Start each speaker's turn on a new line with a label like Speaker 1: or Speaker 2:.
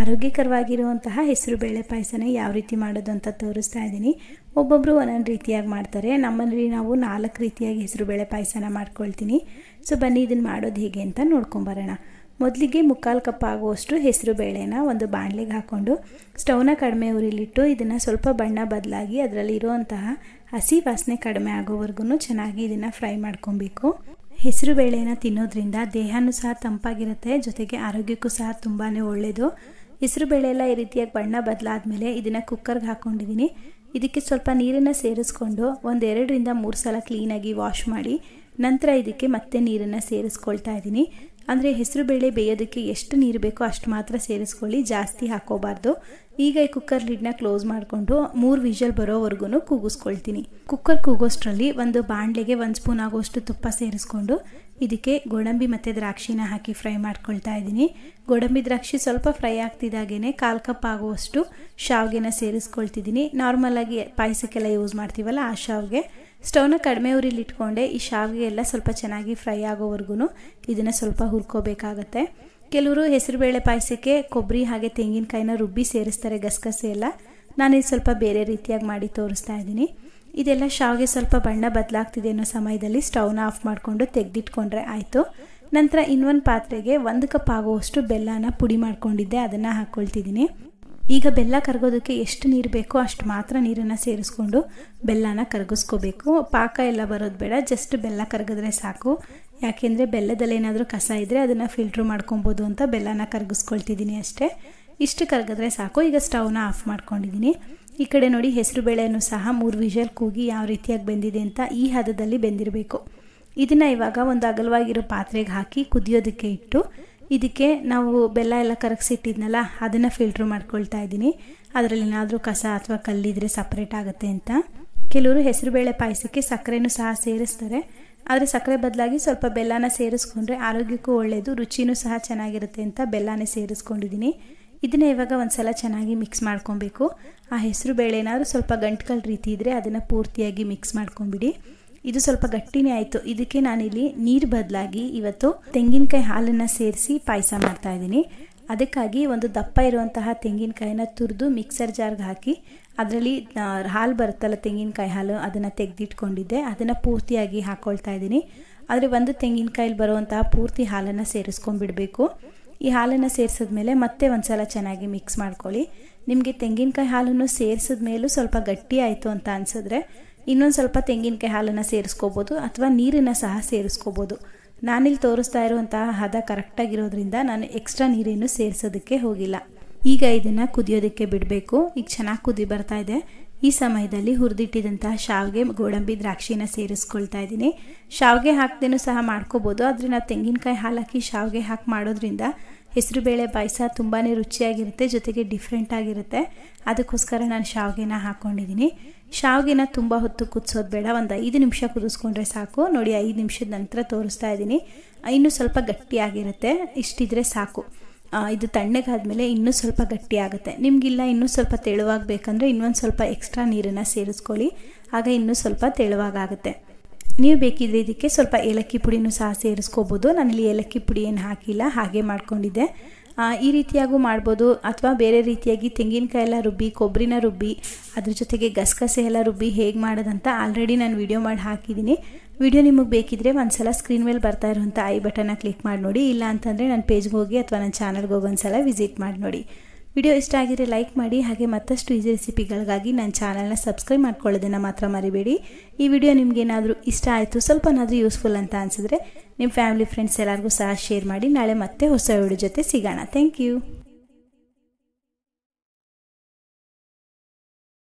Speaker 1: ಆರೋಗ್ಯಕರವಾಗಿರುವಂತಹ ಹೆಸರುಬೇಳೆ ಪಾಯಸನ ಯಾವ ರೀತಿ ಮಾಡೋದು ಅಂತ ತೋರಿಸ್ತಾ ಇದ್ದೀನಿ. ಒಬ್ಬೊಬ್ಬರು ಒಂದೊಂದು ರೀತಿಯಾಗಿ ಮಾಡ್ತಾರೆ. ನಮ್ಮಲ್ಲಿ ನಾವು 4 ರೀತಿಯಾಗಿ ಹೆಸರುಬೇಳೆ ಪಾಯಸನ ಮಾಡ್ಕೊಳ್ತೀನಿ. ಸೊ ಬನ್ನಿ ಇದನ್ನು ಮಾಡೋದು ಹೇಗೆ ಅಂತ ನೋಡ್ಕೊಂಬರೋಣ. ಮೊದಲಿಗೆ 3/4 ಕಪ್ ಆಗುವಷ್ಟು ಹೆಸರುಬೇಳೆನ ಒಂದು ಬಾಣಲೆಗೆ ಹಾಕ್ಕೊಂಡು ಸ್ಟವ್ನ ಕಡಿಮೆ ಉರಿಲಿಟ್ಟು ಇದನ್ನು ಸ್ವಲ್ಪ ಬಣ್ಣ ಬದಲಾಗಿ ಅದರಲ್ಲಿರುವಂತಹ ಹಸಿ ವಾಸನೆ ಕಡಿಮೆ ಆಗೋವರೆಗೂ ಚೆನ್ನಾಗಿ ಇದನ್ನು ಫ್ರೈ ಮಾಡ್ಕೊಬೇಕು. ಹೆಸರುಬೇಳೆನ ತಿನ್ನೋದ್ರಿಂದ ದೇಹನೂ ಸಹ ತಂಪಾಗಿರುತ್ತೆ, ಜೊತೆಗೆ ಆರೋಗ್ಯಕ್ಕೂ ಸಹ ತುಂಬಾ ಒಳ್ಳೆಯದು. ಹೆಸರುಬೇಳೆ ಎಲ್ಲ ಈ ರೀತಿಯಾಗಿ ಬಣ್ಣ ಬದಲಾದ್ಮೇಲೆ ಇದನ್ನು ಕುಕ್ಕರ್ಗೆ ಹಾಕ್ಕೊಂಡಿದ್ದೀನಿ. ಇದಕ್ಕೆ ಸ್ವಲ್ಪ ನೀರನ್ನು ಸೇರಿಸ್ಕೊಂಡು 1-2 ರಿಂದ 3 ಸಲ ಕ್ಲೀನಾಗಿ ವಾಶ್ ಮಾಡಿ ನಂತರ ಇದಕ್ಕೆ ಮತ್ತೆ ನೀರನ್ನು ಸೇರಿಸ್ಕೊಳ್ತಾ ಇದ್ದೀನಿ. ಅಂದರೆ ಹೆಸರುಬೇಳೆ ಬೇಯೋದಕ್ಕೆ ಎಷ್ಟು ನೀರು ಬೇಕೋ ಅಷ್ಟು ಮಾತ್ರ ಸೇರಿಸ್ಕೊಳ್ಳಿ, ಜಾಸ್ತಿ ಹಾಕೋಬಾರ್ದು. ಈಗ ಈ ಕುಕ್ಕರ್ ಲಿಡ್ನ ಕ್ಲೋಸ್ ಮಾಡಿಕೊಂಡು 3 ವಿಷಲ್ ಬರೋವರೆಗೂ ಕೂಗಿಸ್ಕೊಳ್ತೀನಿ. ಕುಕ್ಕರ್ ಕೂಗೋಷ್ಟರಲ್ಲಿ ಒಂದು ಬಾಣಲೆಗೆ 1 ಸ್ಪೂನ್ ಆಗೋಷ್ಟು ತುಪ್ಪ ಸೇರಿಸ್ಕೊಂಡು ಇದಕ್ಕೆ ಗೋಡಂಬಿ ಮತ್ತು ದ್ರಾಕ್ಷಿನ ಹಾಕಿ ಫ್ರೈ ಮಾಡ್ಕೊಳ್ತಾ ಇದ್ದೀನಿ. ಗೋಡಂಬಿ ದ್ರಾಕ್ಷಿ ಸ್ವಲ್ಪ ಫ್ರೈ ಆಗ್ತಿದ್ದಾಗೇ 1/4 ಕಪ್ ಆಗುವಷ್ಟು ಶಾವಿಗೆನ ಸೇರಿಸ್ಕೊಳ್ತಿದ್ದೀನಿ. ನಾರ್ಮಲಾಗಿ ಪಾಯಸಕ್ಕೆಲ್ಲ ಯೂಸ್ ಮಾಡ್ತೀವಲ್ಲ ಆ ಶಾವಿಗೆ. ಸ್ಟವ್ನ ಕಡಿಮೆ ಉರಿಲಿ ಇಟ್ಕೊಂಡೆ ಈ ಶಾವಿಗೆ ಎಲ್ಲ ಸ್ವಲ್ಪ ಚೆನ್ನಾಗಿ ಫ್ರೈ ಆಗೋವರೆಗೂ ಇದನ್ನು ಸ್ವಲ್ಪ ಹುರ್ಕೋಬೇಕಾಗತ್ತೆ. ಕೆಲವರು ಹೆಸರುಬೇಳೆ ಪಾಯಸಕ್ಕೆ ಕೊಬ್ಬರಿ ಹಾಗೆ ತೆಂಗಿನಕಾಯಿನ ರುಬ್ಬಿ ಸೇರಿಸ್ತಾರೆ, ಗಸಗಸೆ ಎಲ್ಲ. ನಾನಿದು ಸ್ವಲ್ಪ ಬೇರೆ ರೀತಿಯಾಗಿ ಮಾಡಿ ತೋರಿಸ್ತಾ ಇದ್ದೀನಿ. ಇದೆಲ್ಲ ಶಾವಿಗೆ ಸ್ವಲ್ಪ ಬಣ್ಣ ಬದಲಾಗ್ತಿದೆ ಅನ್ನೋ ಸಮಯದಲ್ಲಿ ಸ್ಟವ್ನ ಆಫ್ ಮಾಡಿಕೊಂಡು ತೆಗೆದಿಟ್ಕೊಂಡ್ರೆ ಆಯಿತು. ನಂತರ ಇನ್ನೊಂದು ಪಾತ್ರೆಗೆ 1 ಕಪ್ ಆಗುವಷ್ಟು ಬೆಲ್ಲನ ಪುಡಿ ಮಾಡ್ಕೊಂಡಿದ್ದೆ, ಅದನ್ನು ಹಾಕ್ಕೊಳ್ತಿದ್ದೀನಿ. ಈಗ ಬೆಲ್ಲ ಕರಗೋದಕ್ಕೆ ಎಷ್ಟು ನೀರು ಬೇಕೋ ಅಷ್ಟು ಮಾತ್ರ ನೀರನ್ನು ಸೇರಿಸ್ಕೊಂಡು ಬೆಲ್ಲನ ಕರಗಿಸ್ಕೋಬೇಕು. ಪಾಕ ಎಲ್ಲ ಬರೋದು ಬೇಡ, ಜಸ್ಟ್ ಬೆಲ್ಲ ಕರಗಿದ್ರೆ ಸಾಕು. ಯಾಕೆಂದರೆ ಬೆಲ್ಲದಲ್ಲಿ ಏನಾದರೂ ಕಸ ಇದ್ದರೆ ಅದನ್ನು ಫಿಲ್ಟ್ರ್ ಮಾಡ್ಕೊಬೋದು ಅಂತ ಬೆಲ್ಲನ ಕರಗಿಸ್ಕೊಳ್ತಿದ್ದೀನಿ ಅಷ್ಟೇ. ಇಷ್ಟು ಕರಗಿದ್ರೆ ಸಾಕು. ಈಗ ಸ್ಟವ್ನ ಆಫ್ ಮಾಡ್ಕೊಂಡಿದ್ದೀನಿ. ಈ ಕಡೆ ನೋಡಿ ಹೆಸರುಬೇಳೆನೂ ಸಹ 3 ವಿಷಲ್ ಕೂಗಿ ಯಾವ ರೀತಿಯಾಗಿ ಬೆಂದಿದೆ ಅಂತ ಈ ಹದದಲ್ಲಿ ಬೆಂದಿರಬೇಕು. ಇದನ್ನು ಇವಾಗ ಒಂದು ಅಗಲವಾಗಿರೋ ಪಾತ್ರೆಗೆ ಹಾಕಿ ಕುದಿಯೋದಕ್ಕೆ ಇಟ್ಟು ಇದಕ್ಕೆ ನಾವು ಬೆಲ್ಲ ಎಲ್ಲ ಕರಗಿಸಿಟ್ಟಿದ್ನಲ್ಲ ಅದನ್ನು ಫಿಲ್ಟ್ರ್ ಮಾಡ್ಕೊಳ್ತಾ ಇದ್ದೀನಿ. ಅದರಲ್ಲಿ ಏನಾದರೂ ಕಸ ಅಥವಾ ಕಲ್ಲಿದ್ರೆ ಸಪ್ರೇಟ್ ಆಗುತ್ತೆ ಅಂತ. ಕೆಲವರು ಹೆಸರುಬೇಳೆ ಪಾಯಸಕ್ಕೆ ಸಕ್ಕರೆನೂ ಸಹ ಸೇರಿಸ್ತಾರೆ, ಆದರೆ ಸಕ್ಕರೆ ಬದಲಾಗಿ ಸ್ವಲ್ಪ ಬೆಲ್ಲನ ಸೇರಿಸ್ಕೊಂಡ್ರೆ ಆರೋಗ್ಯಕ್ಕೂ ಒಳ್ಳೆಯದು, ರುಚಿನೂ ಸಹ ಚೆನ್ನಾಗಿರುತ್ತೆ ಅಂತ ಬೆಲ್ಲನೇ ಸೇರಿಸ್ಕೊಂಡಿದ್ದೀನಿ. ಇದನ್ನು ಇವಾಗ ಒಂದ್ಸಲ ಚೆನ್ನಾಗಿ ಮಿಕ್ಸ್ ಮಾಡ್ಕೊಬೇಕು. ಆ ಹೆಸರುಬೇಳೆ ಏನಾದರೂ ಸ್ವಲ್ಪ ಗಂಟುಗಳ ರೀತಿ ಇದ್ದರೆ ಅದನ್ನು ಪೂರ್ತಿಯಾಗಿ ಮಿಕ್ಸ್ ಮಾಡ್ಕೊಂಬಿಡಿ. ಇದು ಸ್ವಲ್ಪ ಗಟ್ಟಿನೇ ಆಯಿತು. ಇದಕ್ಕೆ ನಾನಿಲ್ಲಿ ನೀರು ಬದಲಾಗಿ ಇವತ್ತು ತೆಂಗಿನಕಾಯಿ ಹಾಲನ್ನು ಸೇರಿಸಿ ಪಾಯಸ ಮಾಡ್ತಾಯಿದ್ದೀನಿ. ಅದಕ್ಕಾಗಿ ಒಂದು ದಪ್ಪ ಇರುವಂತಹ ತೆಂಗಿನಕಾಯಿನ ತುರಿದು ಮಿಕ್ಸರ್ ಜಾರ್ಗೆ ಹಾಕಿ ಅದರಲ್ಲಿ ಹಾಲು ಬರುತ್ತಲ್ಲ ತೆಂಗಿನಕಾಯಿ ಹಾಲು, ಅದನ್ನು ತೆಗೆದಿಟ್ಕೊಂಡಿದ್ದೆ. ಅದನ್ನು ಪೂರ್ತಿಯಾಗಿ ಹಾಕ್ಕೊಳ್ತಾ ಇದ್ದೀನಿ. ಆದರೆ ಒಂದು ತೆಂಗಿನಕಾಯಲ್ಲಿ ಬರುವಂತಹ ಪೂರ್ತಿ ಹಾಲನ್ನು ಸೇರಿಸ್ಕೊಂಡ್ಬಿಡಬೇಕು. ಈ ಹಾಲನ್ನು ಸೇರಿಸಿದ್ಮೇಲೆ ಮತ್ತೆ ಒಂದು ಸಲ ಚೆನ್ನಾಗಿ ಮಿಕ್ಸ್ ಮಾಡ್ಕೊಳ್ಳಿ. ನಿಮಗೆ ತೆಂಗಿನಕಾಯಿ ಹಾಲನ್ನು ಸೇರಿಸಿದ ಮೇಲೂ ಸ್ವಲ್ಪ ಗಟ್ಟಿ ಆಯಿತು ಅಂತ ಅನಿಸಿದ್ರೆ ಇನ್ನೊಂದು ಸ್ವಲ್ಪ ತೆಂಗಿನಕಾಯಿ ಹಾಲನ್ನು ಸೇರಿಸ್ಕೋಬೋದು ಅಥವಾ ನೀರನ್ನು ಸಹ ಸೇರಿಸ್ಕೋಬೋದು. ನಾನಿಲ್ಲಿ ತೋರಿಸ್ತಾ ಇರುವಂತಹ ಹದ ಕರೆಕ್ಟಾಗಿರೋದ್ರಿಂದ ನಾನು ಎಕ್ಸ್ಟ್ರಾ ನೀರೇನು ಸೇರಿಸೋದಕ್ಕೆ ಹೋಗಿಲ್ಲ. ಈಗ ಇದನ್ನು ಕುದಿಯೋದಕ್ಕೆ ಬಿಡಬೇಕು. ಈಗ ಚೆನ್ನಾಗಿ ಕುದಿ ಬರ್ತಾ ಇದೆ. ಈ ಸಮಯದಲ್ಲಿ ಹುರಿದಿಟ್ಟಿದಂತಹ ಶಾವಿಗೆ ಗೋಡಂಬಿ ದ್ರಾಕ್ಷಿನ ಸೇರಿಸ್ಕೊಳ್ತಾ ಇದ್ದೀನಿ. ಶಾವಿಗೆ ಹಾಕ್ದೇನೂ ಸಹ ಮಾಡ್ಕೋಬೋದು, ಆದರೆ ನಾವು ತೆಂಗಿನಕಾಯಿ ಹಾಲು ಹಾಕಿ ಶಾವಿಗೆ ಹಾಕಿ ಮಾಡೋದ್ರಿಂದ ಹೆಸರುಬೇಳೆ ಪಾಯಸ ತುಂಬಾ ರುಚಿಯಾಗಿರುತ್ತೆ, ಜೊತೆಗೆ ಡಿಫ್ರೆಂಟ್ ಆಗಿರುತ್ತೆ. ಅದಕ್ಕೋಸ್ಕರ ನಾನು ಶಾವಿಗೆನ ಹಾಕ್ಕೊಂಡಿದ್ದೀನಿ. ಶಾವಿಗೆನ ತುಂಬ ಹೊತ್ತು ಕುದಿಸೋದು ಬೇಡ, ಒಂದು 5 ನಿಮಿಷ ಕುದಿಸ್ಕೊಂಡ್ರೆ ಸಾಕು. ನೋಡಿ 5 ನಿಮಿಷದ ನಂತರ ತೋರಿಸ್ತಾ ಇದ್ದೀನಿ. ಇನ್ನೂ ಸ್ವಲ್ಪ ಗಟ್ಟಿಯಾಗಿರುತ್ತೆ, ಇಷ್ಟಿದ್ರೆ ಸಾಕು. ಇದು ತಣ್ಣಗಾದ್ಮೇಲೆ ಇನ್ನೂ ಸ್ವಲ್ಪ ಗಟ್ಟಿ ಆಗುತ್ತೆ. ನಿಮಗಿಲ್ಲ ಇನ್ನೂ ಸ್ವಲ್ಪ ತೆಳುವಾಗಬೇಕಂದ್ರೆ ಇನ್ನೊಂದು ಸ್ವಲ್ಪ ಎಕ್ಸ್ಟ್ರಾ ನೀರನ್ನು ಸೇರಿಸ್ಕೊಳ್ಳಿ, ಆಗ ಇನ್ನೂ ಸ್ವಲ್ಪ ತೆಳುವಾಗುತ್ತೆ. ನೀವು ಬೇಕಿದ್ರೆ ಇದಕ್ಕೆ ಸ್ವಲ್ಪ ಏಲಕ್ಕಿ ಪುಡಿನೂ ಸಹ ಸೇರಿಸ್ಕೋಬೋದು. ನಾನಿಲ್ಲಿ ಏಲಕ್ಕಿ ಪುಡಿ ಏನು ಹಾಕಿಲ್ಲ, ಹಾಗೆ ಮಾಡ್ಕೊಂಡಿದ್ದೆ. ಈ ರೀತಿಯಾಗೂ ಮಾಡ್ಬೋದು, ಅಥವಾ ಬೇರೆ ರೀತಿಯಾಗಿ ತೆಂಗಿನಕಾಯಿ ಎಲ್ಲ ರುಬ್ಬಿ ಕೊಬ್ಬರಿನ ರುಬ್ಬಿ ಅದ್ರ ಜೊತೆಗೆ ಗಸಗಸೆ ಎಲ್ಲ ರುಬ್ಬಿ ಹೇಗೆ ಮಾಡೋದಂತ ಆಲ್ರೆಡಿ ನಾನು ವಿಡಿಯೋ ಮಾಡಿ ಹಾಕಿದ್ದೀನಿ. ವಿಡಿಯೋ ನಿಮಗೆ ಬೇಕಿದ್ರೆ ಒಂದ್ಸಲ ಸ್ಕ್ರೀನ್ ಮೇಲೆ ಬರ್ತಾ ಇರುವಂಥ ಐ ಬಟನ್ನ ಕ್ಲಿಕ್ ಮಾಡಿ ನೋಡಿ, ಇಲ್ಲ ಅಂತಂದರೆ ನನ್ನ ಪೇಜ್ಗೆ ಹೋಗಿ ಅಥವಾ ನನ್ನ ಚಾನಲ್ಗೆ ಹೋಗಿ ಒಂದ್ಸಲ ವಿಸಿಟ್ ಮಾಡಿ ನೋಡಿ. ವಿಡಿಯೋ ಇಷ್ಟ ಆಗಿದ್ರೆ ಲೈಕ್ ಮಾಡಿ, ಹಾಗೆ ಮತ್ತಷ್ಟು ಈಸಿ ರೆಸಿಪಿಗಳಿಗಾಗಿ ನನ್ನ ಚಾನಲ್ನ ಸಬ್ಸ್ಕ್ರೈಬ್ ಮಾಡ್ಕೊಳ್ಳೋದನ್ನು ಮಾತ್ರ ಮರಿಬೇಡಿ. ಈ ವಿಡಿಯೋ ನಿಮಗೇನಾದರೂ ಇಷ್ಟ ಆಯಿತು, ಸ್ವಲ್ಪನಾದರೂ ಯೂಸ್ಫುಲ್ ಅಂತ ಅನಿಸಿದ್ರೆ ನಿಮ್ಮ ಫ್ಯಾಮಿಲಿ ಫ್ರೆಂಡ್ಸ್ ಎಲ್ಲರಿಗೂ ಸಹ ಶೇರ್ ಮಾಡಿ. ನಾಳೆ ಮತ್ತೆ ಹೊಸ ವಿಡಿಯೋ ಜೊತೆ ಸಿಗೋಣ. Thank you.